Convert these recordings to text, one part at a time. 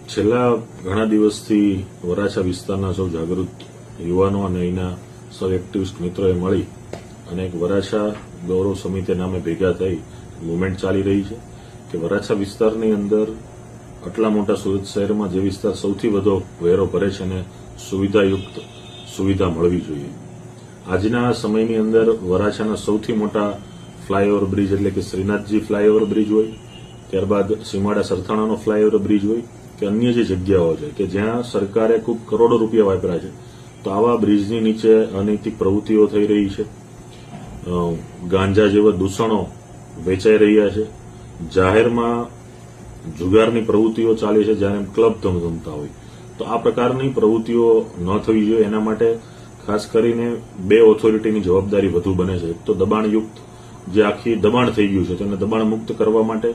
છેલ્લા ઘણા દિવસથી વરાછા વિસ્તારના સૌ જાગૃત યુવાનો અને અહીંના સૌ એક્ટિવિસ્ટ મિત્રોએ મળી અને એક વરાછા ગૌરવ સમિતિ નામે ભેગા થઈ મુવમેન્ટ ચાલી રહી છે કે વરાછા વિસ્તારની અંદર આટલા મોટા સુરત શહેરમાં જે વિસ્તાર સૌથી વધુ વેરો ભરે છે અને સુવિધાયુક્ત સુવિધા મળવી જોઈએ. આજના સમયની અંદર વરાછાના સૌથી મોટા ફ્લાયઓવર બ્રિજ એટલે કે શ્રીનાથજી ફ્લાયઓવર બ્રિજ હોય, ત્યારબાદ સીમાડા સરથાણાનો ફ્લાયઓવર બ્રિજ હોય કે અન્ય જે જગ્યાઓ છે કે જ્યાં સરકારે ખૂબ કરોડો રૂપિયા વાપર્યા છે, તો આવા બ્રિજની નીચે અનૈતિક પ્રવૃત્તિઓ થઈ રહી છે, ગાંજા જેવા દૂષણો વેચાઈ રહ્યા છે, જાહેરમાં જુગારની પ્રવૃત્તિઓ ચાલી છે જ્યારે ક્લબ ધમધમતા હોય. તો આ પ્રકારની પ્રવૃત્તિઓ ન થવી જોઈએ. એના માટે ખાસ કરીને બે ઓથોરિટીની જવાબદારી વધુ બને છે. એક તો દબાણયુક્ત જે આખી દબાણ થઈ ગયું છે તેને દબાણ મુક્ત કરવા માટે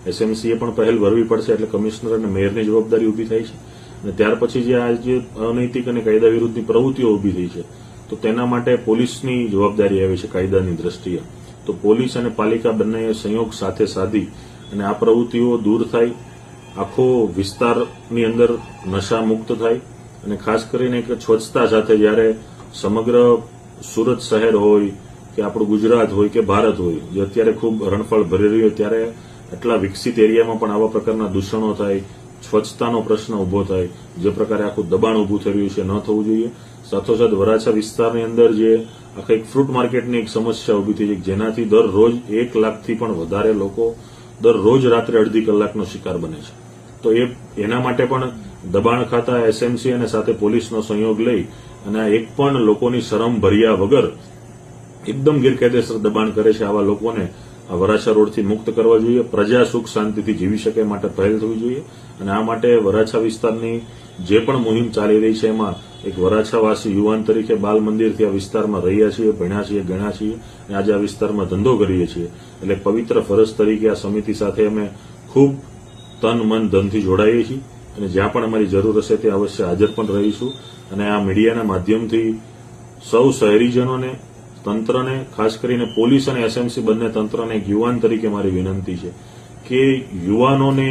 એસએમસીએ પણ પહેલ ભરવી પડશે, એટલે કમિશનર અને મેયરની જવાબદારી ઉભી થાય છે. અને ત્યાર પછી જે આ જે અનૈતિક અને કાયદા વિરુદ્ધની પ્રવૃત્તિઓ ઉભી થઈ છે તો તેના માટે પોલીસની જવાબદારી આવે છે કાયદાની દ્રષ્ટિએ. તો પોલીસ અને પાલિકા બંનેએ સંયોગ સાથે સાધી અને આ પ્રવૃત્તિઓ દૂર થાય, આખો વિસ્તારની અંદર નશા મુક્ત થાય અને ખાસ કરીને એક સ્વચ્છતા સાથે જ્યારે સમગ્ર સુરત શહેર હોય કે આપણું ગુજરાત હોય કે ભારત હોય જે અત્યારે ખૂબ હરણફાળ ભરી રહ્યું હોય ત્યારે એટલા વિકસિત એરિયામાં પણ આવા પ્રકારના દૂષણો થાય, સ્વચ્છતાનો પ્રશ્ન ઉભો થાય, જે પ્રકારે આખું દબાણ ઉભું થઈ રહ્યું છે ન થવું જોઈએ. સાથોસાથ વરાછા વિસ્તારની અંદર જે આખા એક ફ્રૂટ માર્કેટની એક સમસ્યા ઉભી થઈ છે જેનાથી દરરોજ 1 લાખથી પણ વધારે લોકો દરરોજ રાત્રે અડધી કલાકનો શિકાર બને છે. તો એના માટે પણ દબાણ ખાતા એસએમસી અને સાથે પોલીસનો સહયોગ લઈ અને આ એક પણ લોકોની શરમ ભર્યા વગર એકદમ ગેરકાયદેસર દબાણ કરે છે આવા લોકોને આ વરાછા રોડથી મુક્ત કરવા જોઈએ. પ્રજા સુખ શાંતિથી જીવી શકે માટે પહેલ થવી જોઈએ અને આ માટે વરાછા વિસ્તારની જે પણ મુહિમ ચાલી રહી છે એમાં એક વરાછાવાસી યુવાન તરીકે બાલ મંદિરથી આ વિસ્તારમાં રહ્યા છીએ, ભણ્યા છીએ, ગણ્યા છીએ અને આજે આ વિસ્તારમાં ધંધો કરીએ છીએ. એટલે પવિત્ર ફરજ તરીકે આ સમિતિ સાથે અમે ખૂબ તન મન ધનથી જોડાઈએ છીએ અને જ્યાં પણ અમારી જરૂર હશે ત્યાં અવશ્ય હાજર પણ રહીશું. અને આ મીડિયાના માધ્યમથી સૌ શહેરીજનોને, તંત્રને, ખાસ કરીને પોલીસ અને એસએમસી બંને તંત્રને એક યુવાન તરીકે મારી વિનંતી છે કે યુવાનોને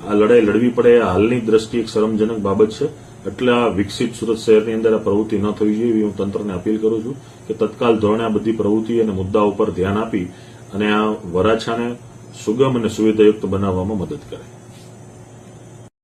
આ લડાઈ લડવી પડે. આ હાલની દ્રષ્ટિએ એક શરમજનક બાબત છે. એટલે આ વિકસિત સુરત શહેરની અંદર આ પ્રવૃત્તિ ન થવી જોઈએ એવી હું તંત્રને અપીલ કરું છું કે તત્કાલ ધોરણે આ બધી પ્રવૃત્તિ અને મુદ્દાઓ પર ધ્યાન આપી અને આ વરાછાને સુગમ અને સુવિધાયુક્ત બનાવવામાં મદદ કરે.